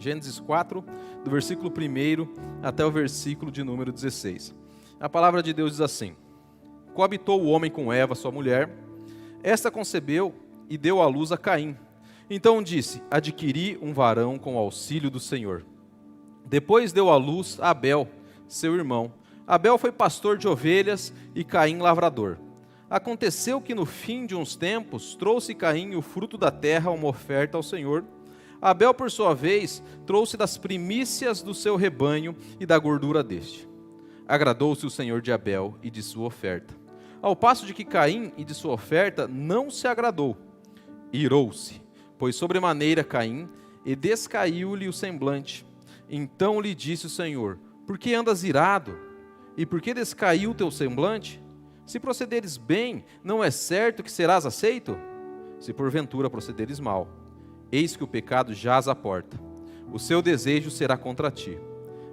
Gênesis 4, do versículo 1 até o versículo de número 16. A palavra de Deus diz assim: Coabitou o homem com Eva, sua mulher. Esta concebeu e deu à luz a Caim. Então disse: adquiri um varão com o auxílio do Senhor. Depois deu à luz a Abel, seu irmão. Abel foi pastor de ovelhas e Caim lavrador. Aconteceu que no fim de uns tempos trouxe Caim o fruto da terra, uma oferta ao Senhor. Abel, por sua vez, trouxe das primícias do seu rebanho e da gordura deste. Agradou-se o Senhor de Abel e de sua oferta, ao passo de que Caim e de sua oferta não se agradou. Irou-se, pois sobremaneira Caim, e descaiu-lhe o semblante. Então lhe disse o Senhor: por que andas irado? E por que descaiu o teu semblante? Se procederes bem, não é certo que serás aceito? Se porventura procederes mal, eis que o pecado jaz à porta. O seu desejo será contra ti,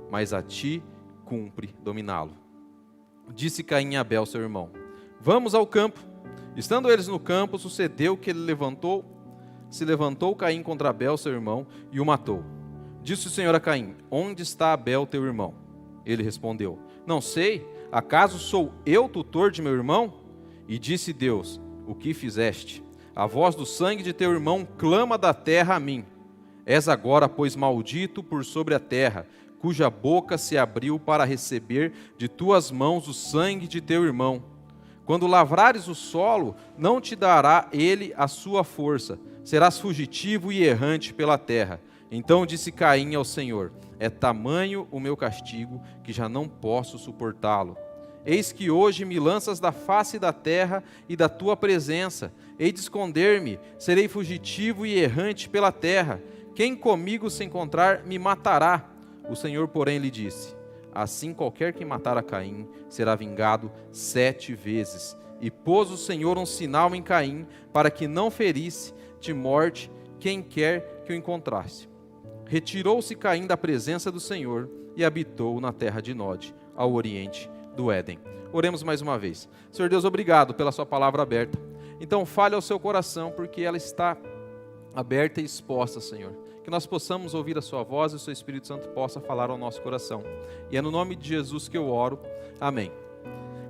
mas a ti cumpre dominá-lo. Disse Caim a Abel, seu irmão: vamos ao campo. Estando eles no campo, sucedeu que se levantou Caim contra Abel, seu irmão, e o matou. Disse o Senhor a Caim: onde está Abel, teu irmão? Ele respondeu: não sei, acaso sou eu tutor de meu irmão? E disse Deus: o que fizeste? A voz do sangue de teu irmão clama da terra a mim. És agora, pois, maldito por sobre a terra, cuja boca se abriu para receber de tuas mãos o sangue de teu irmão. Quando lavrares o solo, não te dará ele a sua força, serás fugitivo e errante pela terra. Então disse Caim ao Senhor: é tamanho o meu castigo, que já não posso suportá-lo. Eis que hoje me lanças da face da terra e da tua presença. Hei de esconder-me, serei fugitivo e errante pela terra. Quem comigo se encontrar, me matará. O Senhor, porém, lhe disse: assim qualquer que matar a Caim será vingado 7 vezes. E pôs o Senhor um sinal em Caim, para que não ferisse de morte quem quer que o encontrasse. Retirou-se Caim da presença do Senhor e habitou na terra de Nod, ao oriente do Éden. Oremos mais uma vez. Senhor Deus, obrigado pela sua palavra aberta. Então fale ao seu coração, porque ela está aberta e exposta, Senhor. Que nós possamos ouvir a sua voz e o seu Espírito Santo possa falar ao nosso coração. E é no nome de Jesus que eu oro. Amém.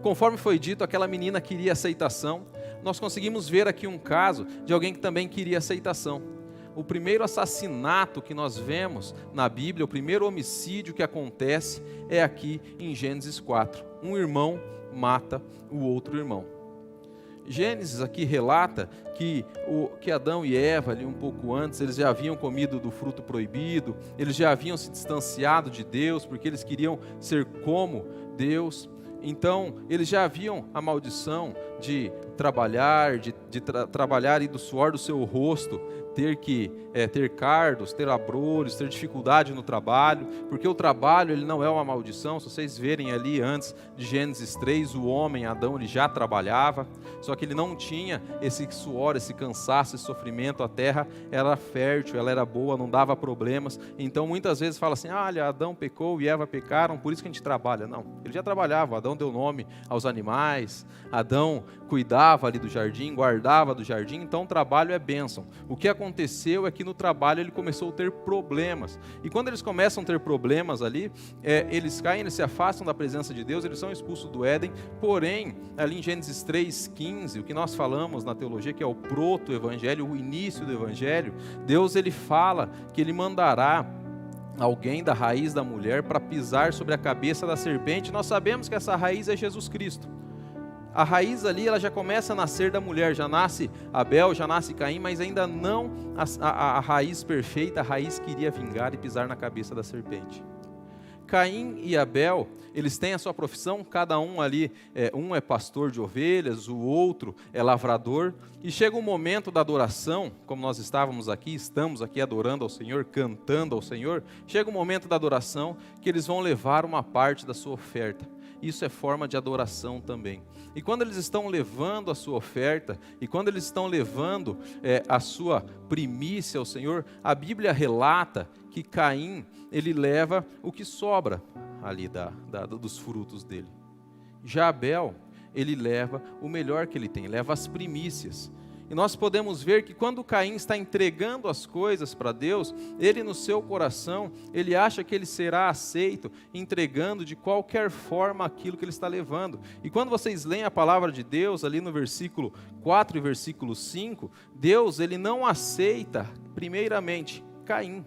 Conforme foi dito, aquela menina queria aceitação. Nós conseguimos ver aqui um caso de alguém que também queria aceitação. O primeiro assassinato que nós vemos na Bíblia, o primeiro homicídio que acontece é aqui em Gênesis 4. Um irmão mata o outro irmão. Gênesis aqui relata que Adão e Eva, ali um pouco antes, eles já haviam comido do fruto proibido, eles já haviam se distanciado de Deus, porque eles queriam ser como Deus. Então, eles já haviam a maldição de trabalhar, trabalhar e do suor do seu rosto, ter cardos, ter abrolhos, ter dificuldade no trabalho, porque o trabalho ele não é uma maldição. Se vocês verem ali antes de Gênesis 3, o homem, Adão, ele já trabalhava, só que ele não tinha esse suor, esse cansaço, esse sofrimento. A terra era fértil, ela era boa, não dava problemas. Então muitas vezes fala assim: olha, Adão pecou e Eva pecaram, por isso que a gente trabalha. Não, ele já trabalhava. Adão deu nome aos animais, Adão cuidava ali do jardim, guardava do jardim, então o trabalho é bênção. O que aconteceu é que no trabalho ele começou a ter problemas, e quando eles começam a ter problemas ali, eles caem, eles se afastam da presença de Deus, eles são expulsos do Éden. Porém, ali em Gênesis 3:15, o que nós falamos na teologia, que é o proto-evangelho, o início do evangelho, Deus ele fala que ele mandará alguém da raiz da mulher para pisar sobre a cabeça da serpente. Nós sabemos que essa raiz é Jesus Cristo. A raiz ali, ela já começa a nascer da mulher, já nasce Abel, já nasce Caim, mas ainda não a raiz perfeita, a raiz que iria vingar e pisar na cabeça da serpente. Caim e Abel, eles têm a sua profissão, cada um ali, um é pastor de ovelhas, o outro é lavrador, e chega um momento da adoração, como nós estamos aqui adorando ao Senhor, cantando ao Senhor, chega um momento da adoração que eles vão levar uma parte da sua oferta. Isso é forma de adoração também. E quando eles estão levando a sua oferta, e quando eles estão levando a sua primícia ao Senhor, a Bíblia relata que Caim, ele leva o que sobra ali dos frutos dele. Já Abel, ele leva o melhor que ele tem, leva as primícias. E nós podemos ver que quando Caim está entregando as coisas para Deus, ele no seu coração, ele acha que ele será aceito entregando de qualquer forma aquilo que ele está levando. E quando vocês leem a palavra de Deus, ali no versículo 4 e versículo 5, Deus, ele não aceita, primeiramente, Caim.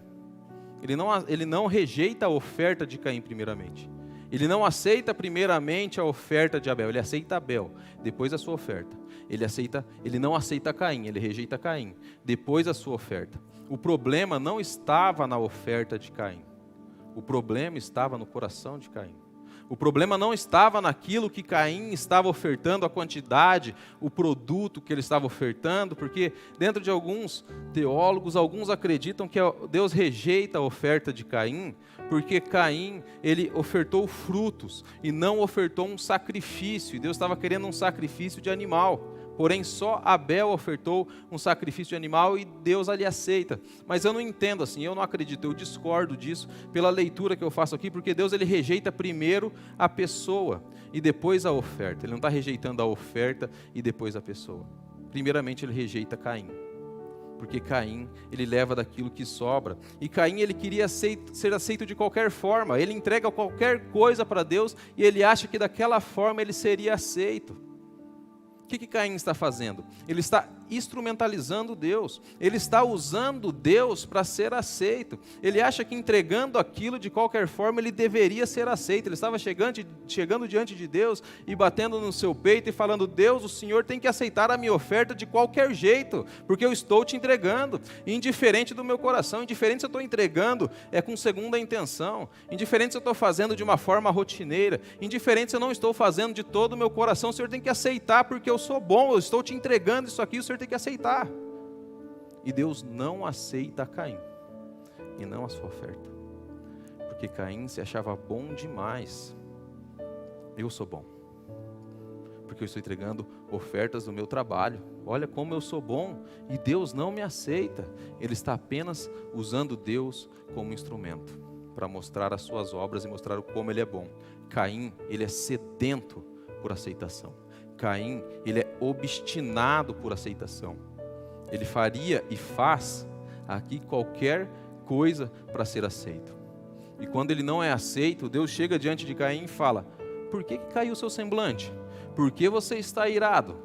Ele não rejeita a oferta de Caim, primeiramente. Ele não aceita primeiramente a oferta de Abel, ele aceita Abel, depois a sua oferta. Ele não aceita Caim, ele rejeita Caim, depois a sua oferta. O problema não estava na oferta de Caim, o problema estava no coração de Caim. O problema não estava naquilo que Caim estava ofertando, a quantidade, o produto que ele estava ofertando, porque dentro de alguns teólogos, alguns acreditam que Deus rejeita a oferta de Caim, porque Caim, ele ofertou frutos e não ofertou um sacrifício, e Deus estava querendo um sacrifício de animal. Porém, só Abel ofertou um sacrifício de animal e Deus ali aceita. Mas eu não entendo assim, eu não acredito, eu discordo disso pela leitura que eu faço aqui, porque Deus ele rejeita primeiro a pessoa e depois a oferta. Ele não está rejeitando a oferta e depois a pessoa. Primeiramente ele rejeita Caim, porque Caim ele leva daquilo que sobra. E Caim ele queria ser aceito de qualquer forma, ele entrega qualquer coisa para Deus e ele acha que daquela forma ele seria aceito. O que Caim está fazendo? Ele está instrumentalizando Deus, ele está usando Deus para ser aceito, ele acha que entregando aquilo de qualquer forma ele deveria ser aceito, ele estava chegando diante de Deus e batendo no seu peito e falando: Deus, o Senhor tem que aceitar a minha oferta de qualquer jeito, porque eu estou te entregando, indiferente do meu coração, indiferente se eu estou entregando com segunda intenção, indiferente se eu estou fazendo de uma forma rotineira, indiferente se eu não estou fazendo de todo o meu coração, o Senhor tem que aceitar, porque eu sou bom, eu estou te entregando isso aqui, o Senhor tem que aceitar. E Deus não aceita Caim e não a sua oferta, porque Caim se achava bom demais. Eu sou bom, porque eu estou entregando ofertas do meu trabalho, olha como eu sou bom, e Deus não me aceita. Ele está apenas usando Deus como instrumento para mostrar as suas obras e mostrar como ele é bom. Caim, ele é sedento por aceitação. Caim, ele é obstinado por aceitação. Ele faria e faz aqui qualquer coisa para ser aceito. E quando ele não é aceito, Deus chega diante de Caim e fala: por que caiu o seu semblante? Por que você está irado?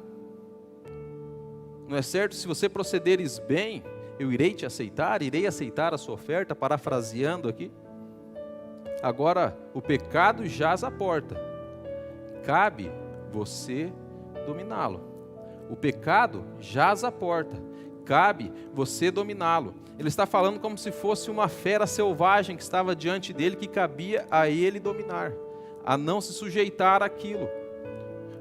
Não é certo? Se você procederes bem, eu irei te aceitar, irei aceitar a sua oferta, parafraseando aqui. Agora, o pecado jaz à porta. Cabe você dominá-lo. O pecado jaz à porta. Cabe você dominá-lo. Ele está falando como se fosse uma fera selvagem que estava diante dele, que cabia a ele dominar, a não se sujeitar àquilo.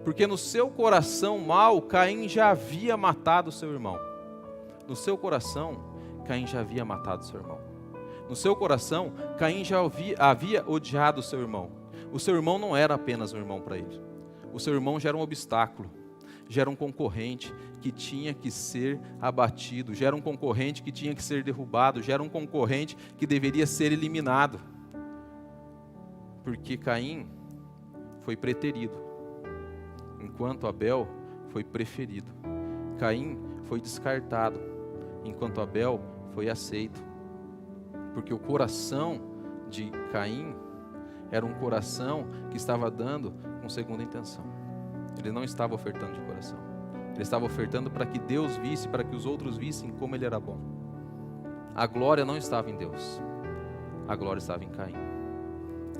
Porque no seu coração mau, Caim já havia matado seu irmão. No seu coração, Caim já havia matado seu irmão. No seu coração, Caim já havia odiado seu irmão. O seu irmão não era apenas um irmão para ele. O seu irmão já era um obstáculo, já era um concorrente que tinha que ser abatido, já era um concorrente que tinha que ser derrubado, já era um concorrente que deveria ser eliminado. Porque Caim foi preterido, enquanto Abel foi preferido. Caim foi descartado, enquanto Abel foi aceito. Porque o coração de Caim era um coração que estava dando com segunda intenção. Ele não estava ofertando de coração. Ele estava ofertando para que Deus visse, para que os outros vissem como ele era bom. A glória não estava em Deus. A glória estava em Caim.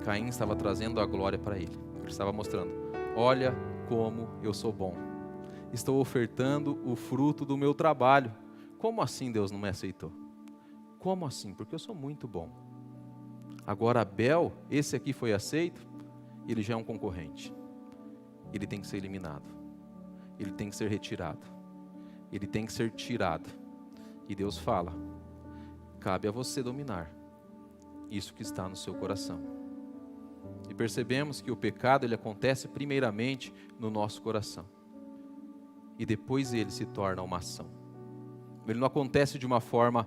Caim estava trazendo a glória para ele. Ele estava mostrando: olha como eu sou bom. Estou ofertando o fruto do meu trabalho. Como assim Deus não me aceitou? Como assim? Porque eu sou muito bom. Agora Abel, esse aqui foi aceito, ele já é um concorrente. Ele tem que ser eliminado. Ele tem que ser retirado. Ele tem que ser tirado. E Deus fala: cabe a você dominar isso que está no seu coração. E percebemos que o pecado ele acontece primeiramente no nosso coração. E depois ele se torna uma ação. Ele não acontece de uma forma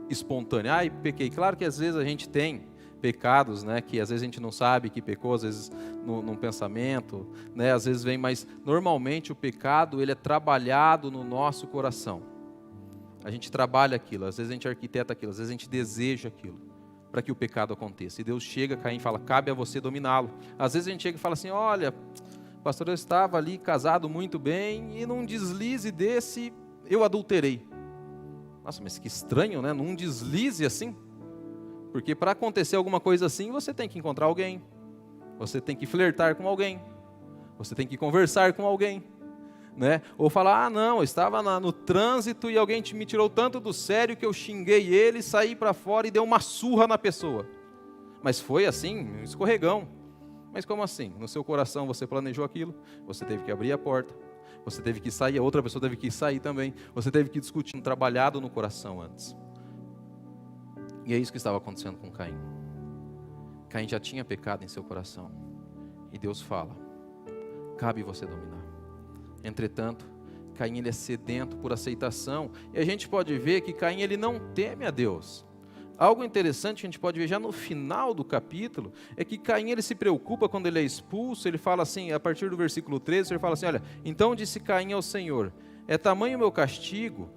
espontânea. Ai, pequei. Claro que às vezes a gente tem pecados, né, que às vezes a gente não sabe que pecou, às vezes num pensamento, né, às vezes vem, mas normalmente o pecado ele é trabalhado no nosso coração. A gente trabalha aquilo, às vezes a gente arquiteta aquilo, às vezes a gente deseja aquilo, para que o pecado aconteça. E Deus chega, Caim fala, cabe a você dominá-lo. Às vezes a gente chega e fala assim, olha, pastor, eu estava ali casado muito bem, e num deslize desse, eu adulterei. Nossa, mas que estranho, né? Num deslize assim. Porque para acontecer alguma coisa assim, você tem que encontrar alguém. Você tem que flertar com alguém. Você tem que conversar com alguém. Né? Ou falar, não, eu estava no trânsito e alguém me tirou tanto do sério que eu xinguei ele, saí para fora e dei uma surra na pessoa. Mas foi assim, um escorregão. Mas como assim? No seu coração você planejou aquilo, você teve que abrir a porta, você teve que sair, a outra pessoa teve que sair também, você teve que discutir, trabalhado no coração antes. E é isso que estava acontecendo com Caim. Caim já tinha pecado em seu coração. E Deus fala, cabe você dominar. Entretanto, Caim ele é sedento por aceitação. E a gente pode ver que Caim ele não teme a Deus. Algo interessante que a gente pode ver já no final do capítulo, é que Caim ele se preocupa quando ele é expulso, ele fala assim, a partir do versículo 13, ele fala assim, olha, então disse Caim ao Senhor, é tamanho o meu castigo,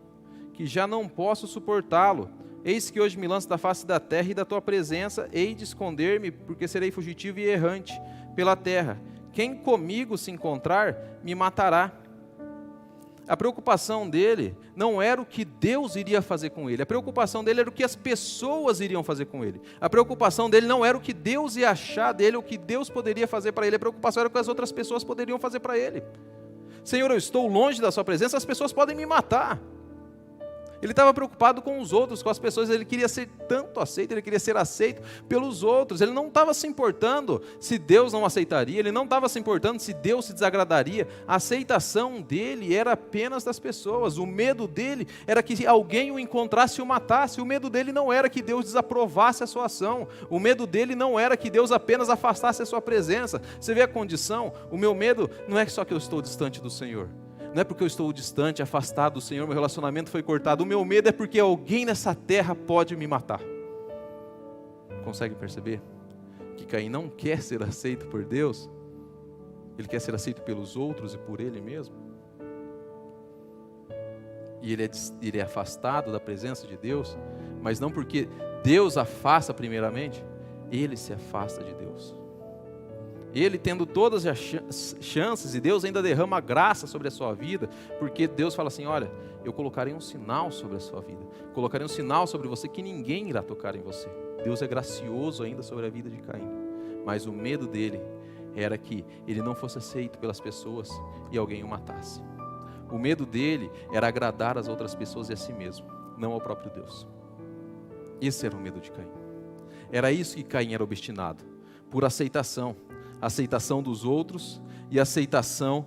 que já não posso suportá-lo. Eis que hoje me lanço da face da terra e da tua presença, hei de esconder-me, porque serei fugitivo e errante pela terra. Quem comigo se encontrar, me matará. A preocupação dele não era o que Deus iria fazer com ele. A preocupação dele era o que as pessoas iriam fazer com ele. A preocupação dele não era o que Deus ia achar dele, o que Deus poderia fazer para ele. A preocupação era o que as outras pessoas poderiam fazer para ele. Senhor, eu estou longe da sua presença, as pessoas podem me matar. Ele estava preocupado com os outros, com as pessoas, ele queria ser tanto aceito, ele queria ser aceito pelos outros, ele não estava se importando se Deus não aceitaria, ele não estava se importando se Deus se desagradaria, a aceitação dele era apenas das pessoas, o medo dele era que alguém o encontrasse e o matasse, o medo dele não era que Deus desaprovasse a sua ação, o medo dele não era que Deus apenas afastasse a sua presença. Você vê a condição? O meu medo não é só que eu estou distante do Senhor, não é porque eu estou distante, afastado do Senhor, meu relacionamento foi cortado. O meu medo é porque alguém nessa terra pode me matar. Consegue perceber? Que Caim não quer ser aceito por Deus. Ele quer ser aceito pelos outros e por ele mesmo. E ele é afastado da presença de Deus. Mas não porque Deus afasta primeiramente. Ele se afasta de Deus. Ele tendo todas as chances, e Deus ainda derrama graça sobre a sua vida, porque Deus fala assim, olha, eu colocarei um sinal sobre a sua vida, colocarei um sinal sobre você que ninguém irá tocar em você. Deus é gracioso ainda sobre a vida de Caim, mas o medo dele era que ele não fosse aceito pelas pessoas e alguém o matasse. O medo dele era agradar as outras pessoas e a si mesmo, não ao próprio Deus. Esse era o medo de Caim. Era isso que Caim era obstinado, por aceitação dos outros e aceitação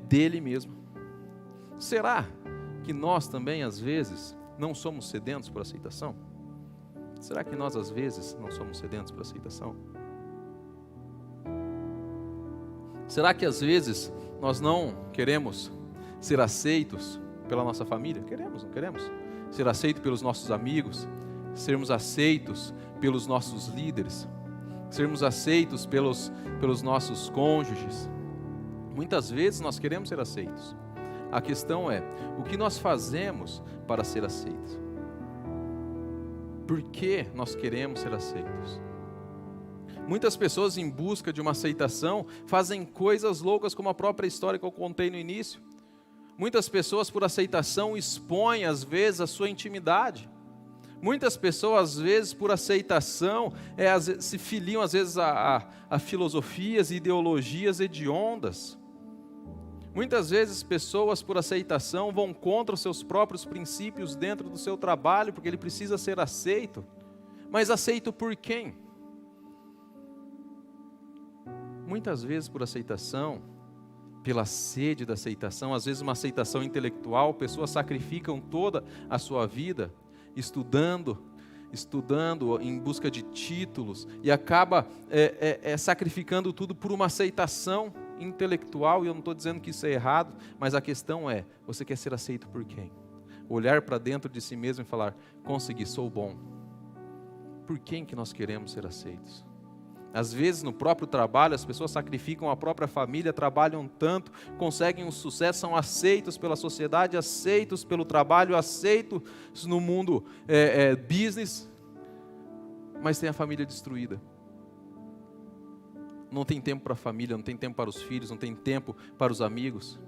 dele mesmo. Será que nós também às vezes não somos sedentos por aceitação? Será que nós às vezes não somos sedentos por aceitação? Será que às vezes nós não queremos ser aceitos pela nossa família? Queremos, não queremos? Ser aceito pelos nossos amigos, sermos aceitos pelos nossos líderes, sermos aceitos pelos nossos cônjuges. Muitas vezes nós queremos ser aceitos. A questão é, o que nós fazemos para ser aceitos? Por que nós queremos ser aceitos? Muitas pessoas em busca de uma aceitação fazem coisas loucas, como a própria história que eu contei no início. Muitas pessoas por aceitação expõem às vezes a sua intimidade. Muitas pessoas, às vezes, por aceitação, se filiam, às vezes, a filosofias e ideologias hediondas. Muitas vezes, pessoas, por aceitação, vão contra os seus próprios princípios dentro do seu trabalho, porque ele precisa ser aceito. Mas aceito por quem? Muitas vezes, por aceitação, pela sede da aceitação, às vezes uma aceitação intelectual, pessoas sacrificam toda a sua vida, estudando em busca de títulos e acaba sacrificando tudo por uma aceitação intelectual. E eu não estou dizendo que isso é errado, mas a questão é, você quer ser aceito por quem? Olhar para dentro de si mesmo e falar, consegui, sou bom. por quem que nós queremos ser aceitos? Às vezes no próprio trabalho as pessoas sacrificam a própria família, trabalham tanto, conseguem um sucesso, são aceitos pela sociedade, aceitos pelo trabalho, aceitos no mundo business, mas tem a família destruída. Não tem tempo para a família, não tem tempo para os filhos, não tem tempo para os amigos.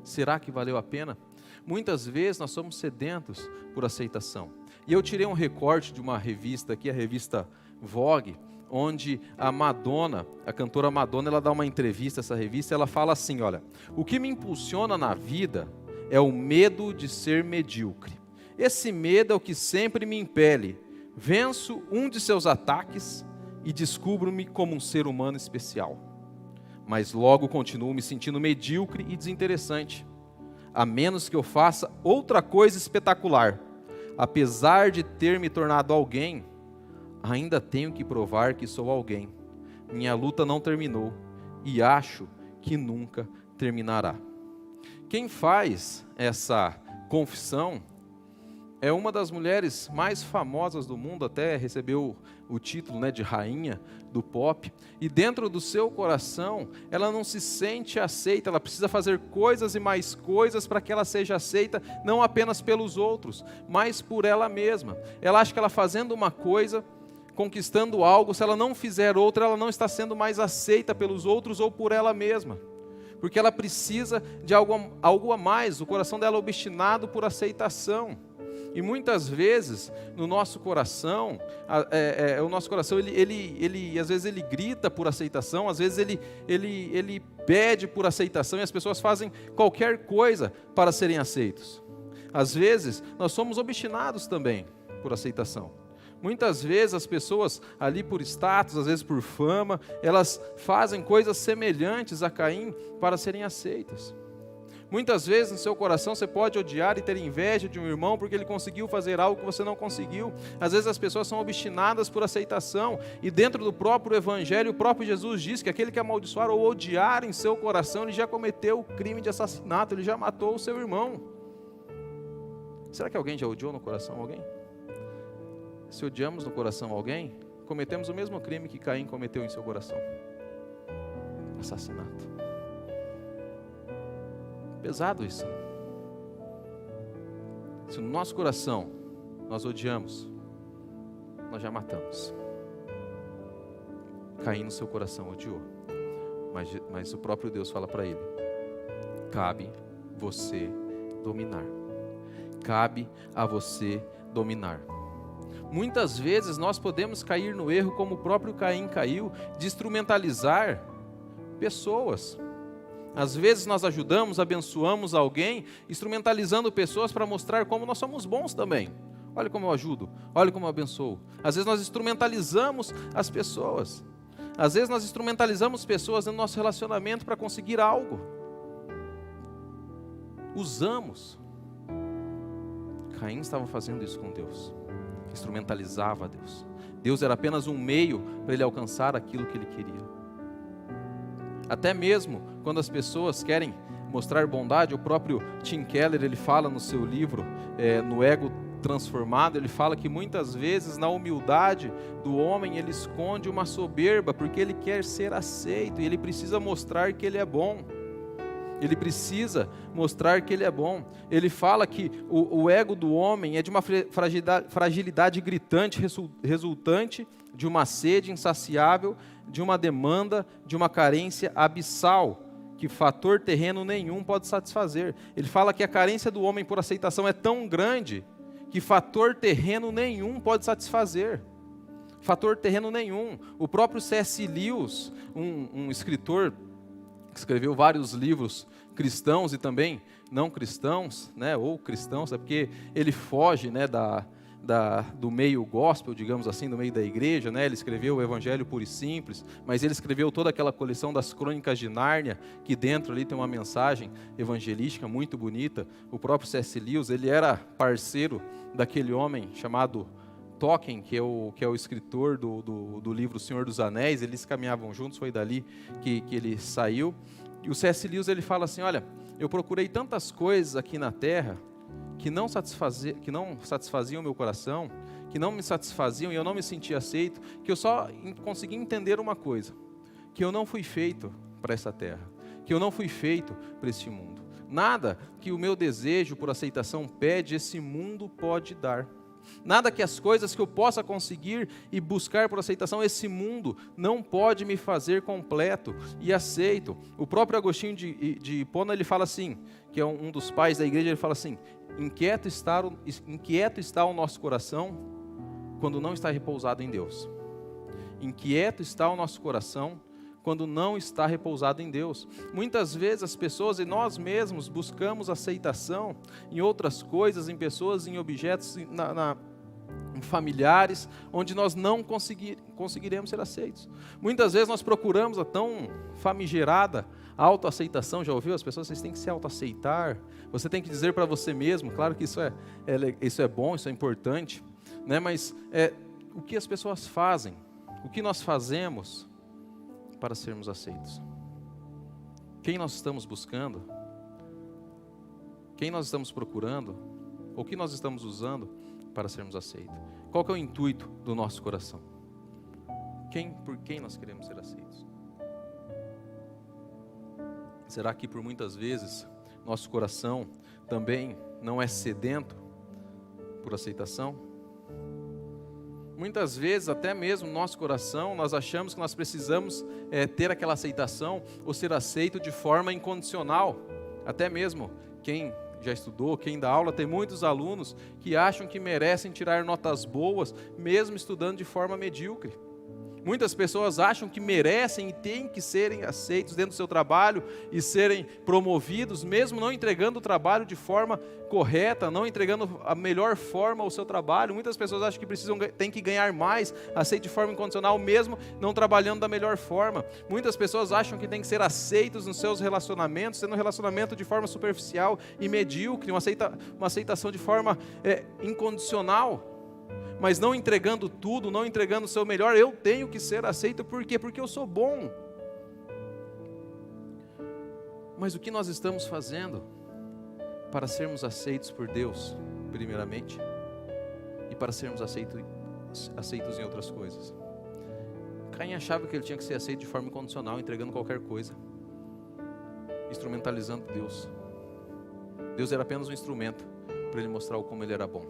Será que valeu a pena? Muitas vezes nós somos sedentos por aceitação. E eu tirei um recorte de uma revista aqui, a revista Vogue, onde a Madonna, a cantora Madonna, ela dá uma entrevista a essa revista, ela fala assim, olha, o que me impulsiona na vida é o medo de ser medíocre. Esse medo é o que sempre me impele. Venço um de seus ataques e descubro-me como um ser humano especial. Mas logo continuo me sentindo medíocre e desinteressante, a menos que eu faça outra coisa espetacular. Apesar de ter me tornado alguém, ainda tenho que provar que sou alguém. Minha luta não terminou e acho que nunca terminará. Quem faz essa confissão é uma das mulheres mais famosas do mundo, até recebeu o título, de rainha do pop. E dentro do seu coração, ela não se sente aceita, ela precisa fazer coisas e mais coisas para que ela seja aceita, não apenas pelos outros, mas por ela mesma. Ela acha que ela fazendo uma coisa, conquistando algo, se ela não fizer outra, ela não está sendo mais aceita pelos outros ou por ela mesma, porque ela precisa de algo a mais. O coração dela é obstinado por aceitação, e muitas vezes no nosso coração, o nosso coração ele às vezes ele grita por aceitação, às vezes ele pede por aceitação, e as pessoas fazem qualquer coisa para serem aceitos. Às vezes nós somos obstinados também por aceitação. Muitas vezes as pessoas ali por status, às vezes por fama, elas fazem coisas semelhantes a Caim para serem aceitas. Muitas vezes no seu coração você pode odiar e ter inveja de um irmão porque ele conseguiu fazer algo que você não conseguiu. Às vezes as pessoas são obstinadas por aceitação, e dentro do próprio Evangelho, o próprio Jesus diz que aquele que amaldiçoar ou odiar em seu coração, ele já cometeu o crime de assassinato, ele já matou o seu irmão. Será que alguém já odiou no coração alguém? Se odiamos no coração alguém, cometemos o mesmo crime que Caim cometeu em seu coração: assassinato. Pesado isso. Se no nosso coração nós odiamos, nós já matamos. Caim no seu coração odiou, mas o próprio Deus fala para ele: cabe você dominar. Cabe a você dominar. Muitas vezes nós podemos cair no erro, como o próprio Caim caiu, de instrumentalizar pessoas. Às vezes nós ajudamos, abençoamos alguém, instrumentalizando pessoas para mostrar como nós somos bons também. Olha como eu ajudo, olha como eu abençoo. Às vezes nós instrumentalizamos as pessoas. Às vezes nós instrumentalizamos pessoas no nosso relacionamento para conseguir algo. Usamos. Caim estava fazendo isso com Deus. Instrumentalizava Deus. Deus era apenas um meio para ele alcançar aquilo que ele queria. Até mesmo quando as pessoas querem mostrar bondade, o próprio Tim Keller, ele fala no seu livro, no Ego Transformado, ele fala que muitas vezes na humildade do homem ele esconde uma soberba, porque ele quer ser aceito e ele precisa mostrar que ele é bom. Ele precisa mostrar que ele é bom. Ele fala que o ego do homem é de uma fragilidade gritante, resultante de uma sede insaciável, de uma demanda, de uma carência abissal, que fator terreno nenhum pode satisfazer. Ele fala que a carência do homem por aceitação é tão grande, que fator terreno nenhum pode satisfazer. Fator terreno nenhum. O próprio C.S. Lewis, um escritor, escreveu vários livros cristãos e também não cristãos, ou cristãos, porque ele foge, do meio gospel, digamos assim, do meio da igreja, Ele escreveu o Evangelho Puro e Simples, mas ele escreveu toda aquela coleção das Crônicas de Nárnia, que dentro ali tem uma mensagem evangelística muito bonita. O próprio C.S. Lewis, ele era parceiro daquele homem chamado Tolkien, que é o escritor do livro O Senhor dos Anéis. Eles caminhavam juntos, foi dali que ele saiu. E o C.S. Lewis, ele fala assim: olha, eu procurei tantas coisas aqui na terra que não satisfaziam o meu coração, que não me satisfaziam e eu não me sentia aceito, que eu só consegui entender uma coisa, que eu não fui feito para essa terra, que eu não fui feito para este mundo. Nada que o meu desejo por aceitação pede, esse mundo pode dar. Nada que as coisas que eu possa conseguir e buscar por aceitação, esse mundo não pode me fazer completo e aceito. O próprio Agostinho de Hipona, ele fala assim, que é um dos pais da igreja, ele fala assim: inquieto está o nosso coração quando não está repousado em Deus. Inquieto está o nosso coração quando não está repousado em Deus. Muitas vezes as pessoas e nós mesmos buscamos aceitação em outras coisas, em pessoas, em objetos, em familiares, onde nós não conseguiremos ser aceitos. Muitas vezes nós procuramos a tão famigerada autoaceitação. Já ouviu? As pessoas, vocês têm que se autoaceitar, você tem que dizer para você mesmo. Claro que isso é bom, isso é importante, né? Mas o que as pessoas fazem, o que nós fazemos para sermos aceitos? Quem nós estamos buscando? Quem nós estamos procurando? O que nós estamos usando para sermos aceitos? Qual que é o intuito do nosso coração? Por quem nós queremos ser aceitos? Será que por muitas vezes nosso coração também não é sedento por aceitação? Muitas vezes, até mesmo no nosso coração, nós achamos que nós precisamos ter aquela aceitação ou ser aceito de forma incondicional. Até mesmo quem já estudou, quem dá aula, tem muitos alunos que acham que merecem tirar notas boas, mesmo estudando de forma medíocre. Muitas pessoas acham que merecem e têm que serem aceitos dentro do seu trabalho e serem promovidos, mesmo não entregando o trabalho de forma correta, não entregando a melhor forma ao seu trabalho. Muitas pessoas acham que têm que ganhar mais, aceito de forma incondicional, mesmo não trabalhando da melhor forma. Muitas pessoas acham que têm que ser aceitos nos seus relacionamentos, sendo um relacionamento de forma superficial e medíocre, uma aceitação de forma incondicional. Mas não entregando tudo, não entregando o seu melhor. Eu tenho que ser aceito, por quê? Porque eu sou bom. Mas o que nós estamos fazendo para sermos aceitos por Deus, primeiramente, e para sermos aceitos em outras coisas? Caim achava que ele tinha que ser aceito de forma incondicional, entregando qualquer coisa, instrumentalizando Deus. Deus era apenas um instrumento para ele mostrar como ele era bom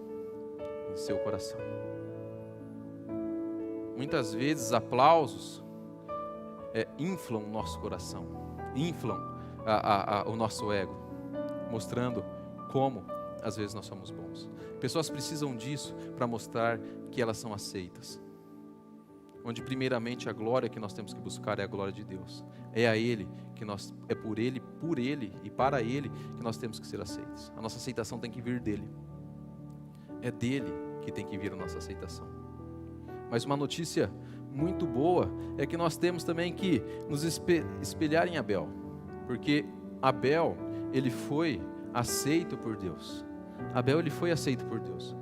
em seu coração. Muitas vezes aplausos inflam o nosso coração, inflam o nosso ego, mostrando como às vezes nós somos bons. Pessoas precisam disso para mostrar que elas são aceitas. Onde primeiramente a glória que nós temos que buscar é a glória de Deus. É a Ele é por Ele e para Ele que nós temos que ser aceitos. A nossa aceitação tem que vir dele. É dele que tem que vir a nossa aceitação. Mas uma notícia muito boa é que nós temos também que nos espelhar em Abel. Porque Abel, ele foi aceito por Deus. Abel, ele foi aceito por Deus.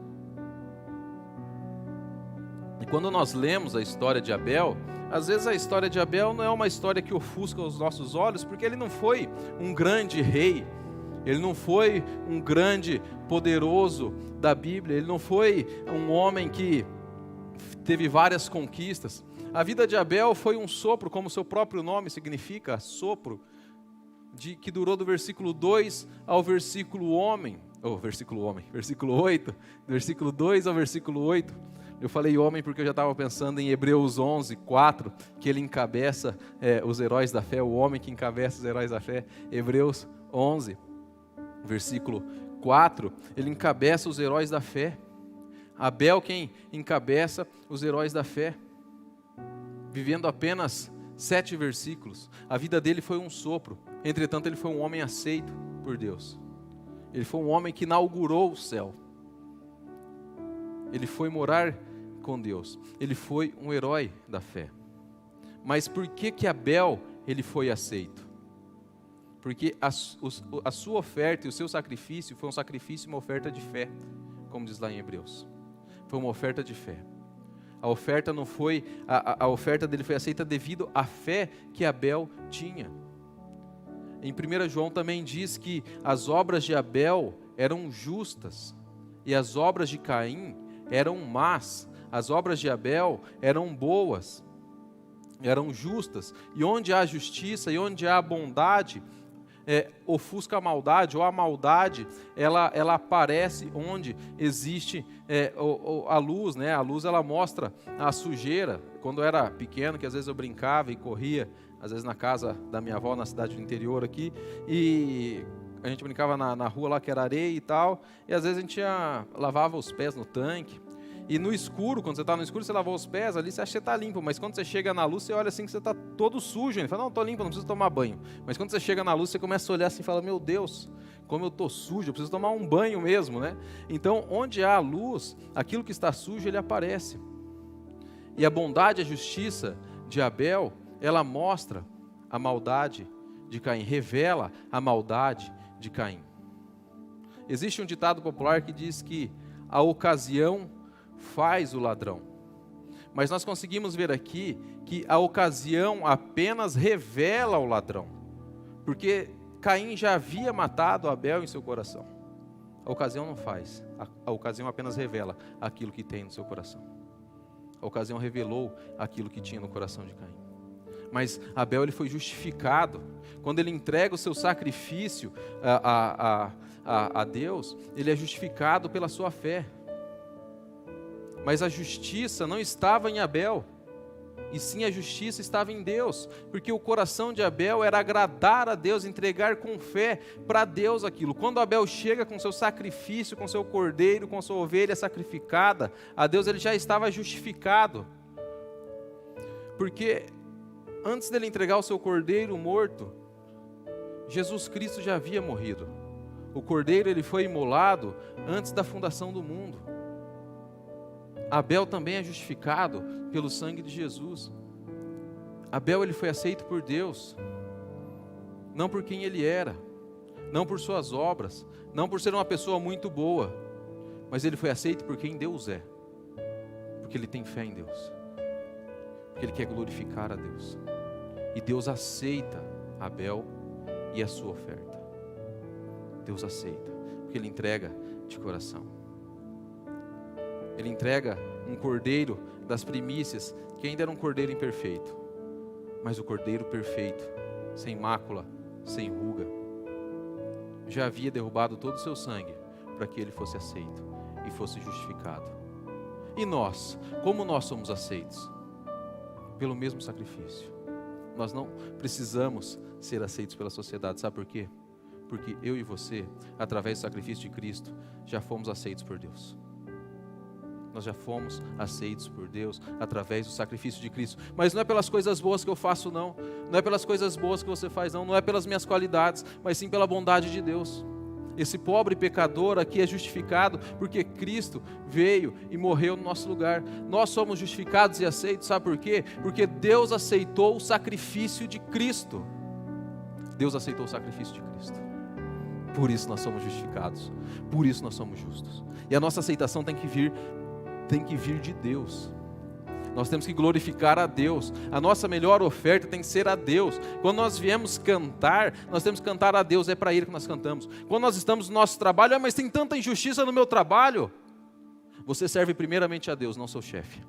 E quando nós lemos a história de Abel, às vezes a história de Abel não é uma história que ofusca os nossos olhos, porque ele não foi um grande rei, ele não foi um grande poderoso da Bíblia, ele não foi um homem que teve várias conquistas. A vida de Abel foi um sopro, como seu próprio nome significa, sopro, que durou do versículo 2 ao versículo 8, do versículo 2 ao versículo 8. Eu falei homem porque eu já estava pensando em Hebreus 11, 4, que ele encabeça os heróis da fé, o homem que encabeça os heróis da fé. Hebreus 11, versículo 4, ele encabeça os heróis da fé. Abel quem encabeça os heróis da fé, vivendo apenas 7 versículos. A vida dele foi um sopro, entretanto ele foi um homem aceito por Deus. Ele foi um homem que inaugurou o céu. Ele foi morar com Deus. Ele foi um herói da fé. Mas por que Abel ele foi aceito? Porque a sua oferta e o seu sacrifício foi um sacrifício e uma oferta de fé, como diz lá em Hebreus. Foi uma oferta de fé. A oferta não foi, a oferta dele foi aceita devido à fé que Abel tinha. Em 1 João também diz que as obras de Abel eram justas e as obras de Caim eram más. As obras de Abel eram boas, eram justas. E onde há justiça e onde há bondade, ofusca a maldade, ou a maldade, ela aparece onde existe a luz, né? A luz, ela mostra a sujeira. Quando eu era pequeno, que às vezes eu brincava e corria, às vezes na casa da minha avó, na cidade do interior aqui, e a gente brincava na rua lá, que era areia e tal, e às vezes a gente lavava os pés no tanque. E no escuro, quando você está no escuro, você lavou os pés, ali você acha que você está limpo, mas quando você chega na luz, você olha assim que você está todo sujo. Ele fala, não, estou limpo, não preciso tomar banho. Mas quando você chega na luz, você começa a olhar assim e fala, meu Deus, como eu estou sujo, eu preciso tomar um banho mesmo, né? Então, onde há a luz, aquilo que está sujo, ele aparece. E a bondade e a justiça de Abel, ela mostra a maldade de Caim, revela a maldade de Caim. Existe um ditado popular que diz que a ocasião faz o ladrão. Mas nós conseguimos ver aqui que a ocasião apenas revela o ladrão. Porque Caim já havia matado Abel em seu coração. A ocasião não faz. A ocasião apenas revela aquilo que tem no seu coração. A ocasião revelou aquilo que tinha no coração de Caim. Mas Abel, ele foi justificado. Quando ele entrega o seu sacrifício a Deus, ele é justificado pela sua fé. Mas a justiça não estava em Abel, e sim a justiça estava em Deus, porque o coração de Abel era agradar a Deus, entregar com fé para Deus aquilo. Quando Abel chega com seu sacrifício, com seu cordeiro, com sua ovelha sacrificada a Deus, ele já estava justificado, porque antes dele entregar o seu cordeiro morto, Jesus Cristo já havia morrido. O cordeiro, ele foi imolado antes da fundação do mundo. Abel também é justificado pelo sangue de Jesus. Abel, ele foi aceito por Deus, não por quem ele era, não por suas obras, não por ser uma pessoa muito boa, mas ele foi aceito por quem Deus é, porque ele tem fé em Deus, porque ele quer glorificar a Deus. E Deus aceita Abel e a sua oferta. Deus aceita, porque ele entrega de coração. Ele entrega um cordeiro das primícias, que ainda era um cordeiro imperfeito, mas o cordeiro perfeito, sem mácula, sem ruga, já havia derrubado todo o seu sangue, para que ele fosse aceito e fosse justificado. E nós, como nós somos aceitos? Pelo mesmo sacrifício. Nós não precisamos ser aceitos pela sociedade, sabe por quê? Porque eu e você, através do sacrifício de Cristo, já fomos aceitos por Deus. Nós já fomos aceitos por Deus através do sacrifício de Cristo. Mas não é pelas coisas boas que eu faço, não. Não é pelas coisas boas que você faz, não. Não é pelas minhas qualidades, mas sim pela bondade de Deus. Esse pobre pecador aqui é justificado porque Cristo veio e morreu no nosso lugar. Nós somos justificados e aceitos, sabe por quê? Porque Deus aceitou o sacrifício de Cristo. Deus aceitou o sacrifício de Cristo. Por isso nós somos justificados. Por isso nós somos justos. E a nossa aceitação tem que vir de Deus. Nós temos que glorificar a Deus. A nossa melhor oferta tem que ser a Deus. Quando nós viemos cantar, nós temos que cantar a Deus, é para Ele que nós cantamos. Quando nós estamos no nosso trabalho, mas tem tanta injustiça no meu trabalho. Você serve primeiramente a Deus, não seu chefe.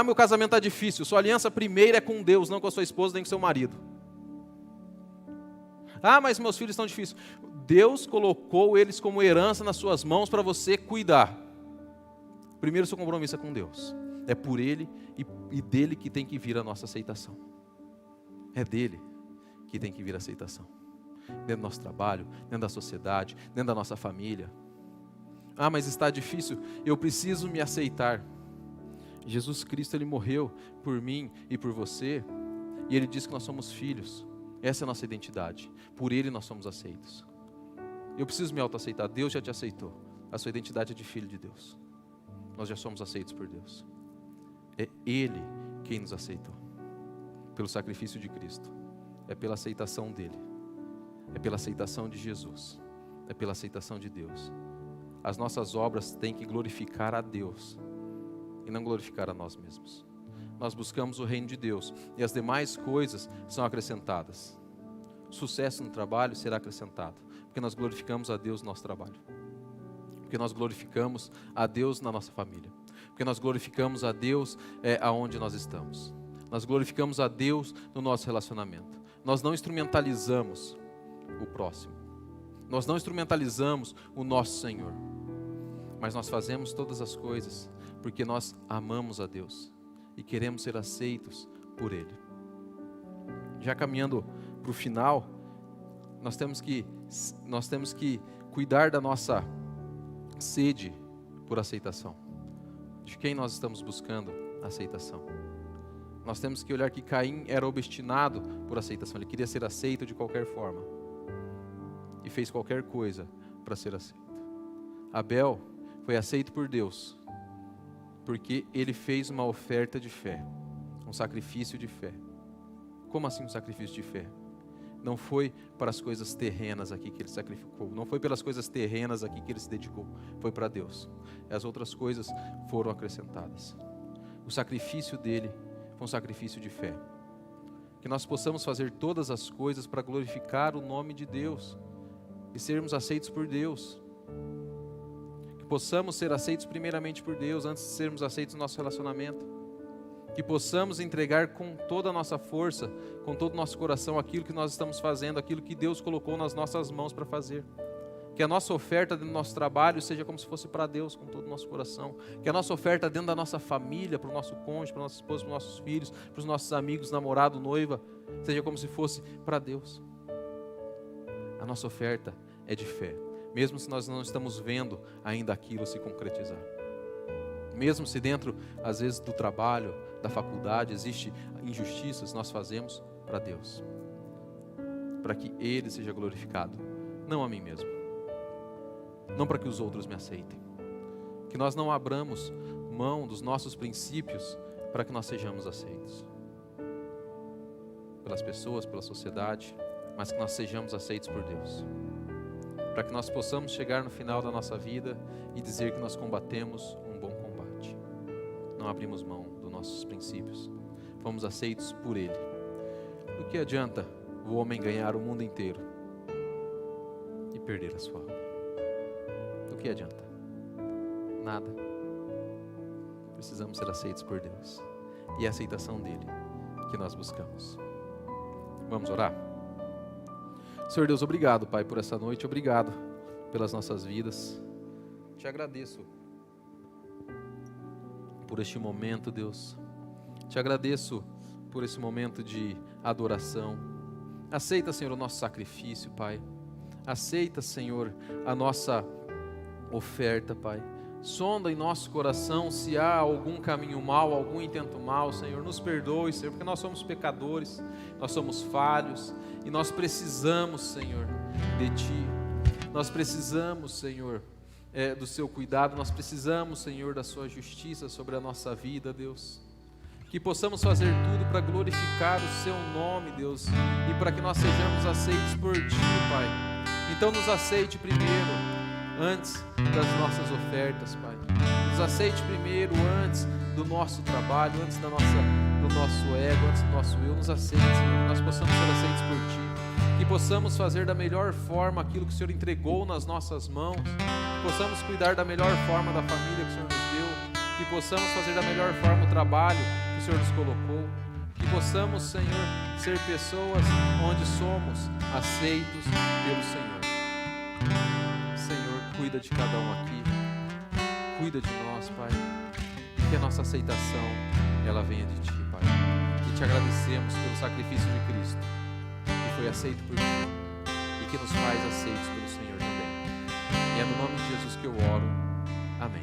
Meu casamento está difícil. Sua aliança primeira é com Deus, não com a sua esposa nem com seu marido. Mas meus filhos estão difíceis. Deus colocou eles como herança nas suas mãos para você cuidar. Primeiro, seu compromisso é com Deus. É por Ele e dele que tem que vir a nossa aceitação. É dele que tem que vir a aceitação. Dentro do nosso trabalho, dentro da sociedade, dentro da nossa família. Mas está difícil, eu preciso me aceitar. Jesus Cristo, Ele morreu por mim e por você. E Ele diz que nós somos filhos. Essa é a nossa identidade. Por Ele nós somos aceitos. Eu preciso me autoaceitar. Deus já te aceitou. A sua identidade é de filho de Deus. Nós já somos aceitos por Deus. É Ele quem nos aceitou. Pelo sacrifício de Cristo. É pela aceitação dEle. É pela aceitação de Jesus. É pela aceitação de Deus. As nossas obras têm que glorificar a Deus. E não glorificar a nós mesmos. Nós buscamos o reino de Deus. E as demais coisas são acrescentadas. Sucesso no trabalho será acrescentado. Porque nós glorificamos a Deus no nosso trabalho. porque nós glorificamos a Deus na nossa família, porque nós glorificamos a Deus aonde nós estamos, nós glorificamos a Deus no nosso relacionamento. Nós não instrumentalizamos o próximo, nós não instrumentalizamos o nosso Senhor, mas nós fazemos todas as coisas porque nós amamos a Deus e queremos ser aceitos por Ele. Já caminhando para o final, nós temos que cuidar da nossa sede por aceitação. De quem nós estamos buscando aceitação? Nós temos que olhar que Caim era obstinado por aceitação. Ele queria ser aceito de qualquer forma e fez qualquer coisa para ser aceito. Abel foi aceito por Deus porque ele fez uma oferta de fé, um sacrifício de fé. Como assim um sacrifício de fé? Não foi para as coisas terrenas aqui que ele sacrificou, não foi pelas coisas terrenas aqui que ele se dedicou, foi para Deus. As outras coisas foram acrescentadas. O sacrifício dele foi um sacrifício de fé. Que nós possamos fazer todas as coisas para glorificar o nome de Deus e sermos aceitos por Deus. Que possamos ser aceitos primeiramente por Deus antes de sermos aceitos no nosso relacionamento. Que possamos entregar com toda a nossa força, com todo o nosso coração, aquilo que nós estamos fazendo, aquilo que Deus colocou nas nossas mãos para fazer. Que a nossa oferta dentro do nosso trabalho seja como se fosse para Deus, com todo o nosso coração. Que a nossa oferta dentro da nossa família, para o nosso cônjuge, para a nossa esposa, para os nossos filhos, para os nossos amigos, namorado, noiva, seja como se fosse para Deus. A nossa oferta é de fé, mesmo se nós não estamos vendo ainda aquilo se concretizar. Mesmo se dentro, às vezes, do trabalho, da faculdade, existe injustiças, nós fazemos para Deus. Para que Ele seja glorificado, não a mim mesmo. Não para que os outros me aceitem. Que nós não abramos mão dos nossos princípios para que nós sejamos aceitos. Pelas pessoas, pela sociedade, mas que nós sejamos aceitos por Deus. Para que nós possamos chegar no final da nossa vida e dizer que nós combatemos um bom combate. Não abrimos mão dos nossos princípios. Fomos aceitos por Ele. Do que adianta o homem ganhar o mundo inteiro e perder a sua alma? Do que adianta? Nada. Precisamos ser aceitos por Deus. E é a aceitação dEle que nós buscamos. Vamos orar? Senhor Deus, obrigado, Pai, por essa noite. Obrigado pelas nossas vidas. Te agradeço por este momento, Deus. Te agradeço por esse momento de adoração. Aceita, Senhor, o nosso sacrifício, Pai. Aceita, Senhor, a nossa oferta, Pai. Sonda em nosso coração se há algum caminho mau, algum intento mau, Senhor. Nos perdoe, Senhor, porque nós somos pecadores, nós somos falhos e nós precisamos, Senhor, de Ti. Nós precisamos, Senhor, do Seu cuidado, nós precisamos, Senhor, da Sua justiça sobre a nossa vida, Deus. Que possamos fazer tudo para glorificar o Seu nome, Deus, e para que nós sejamos aceitos por Ti, Pai. Então nos aceite primeiro, antes das nossas ofertas, Pai. Nos aceite primeiro, antes do nosso trabalho, antes do nosso ego, antes do nosso eu. Nos aceite, Senhor, que nós possamos ser aceitos por Ti. Que possamos fazer da melhor forma aquilo que o Senhor entregou nas nossas mãos. Que possamos cuidar da melhor forma da família que o Senhor nos deu. Que possamos fazer da melhor forma o trabalho que o Senhor nos colocou. Que possamos, Senhor, ser pessoas onde somos aceitos pelo Senhor. Senhor, cuida de cada um aqui. Cuida de nós, Pai. Que a nossa aceitação, ela venha de Ti, Pai. E Te agradecemos pelo sacrifício de Cristo, que foi aceito por Ti e que nos faz aceitos pelo Senhor também. E é no nome de Jesus que eu oro. Amém.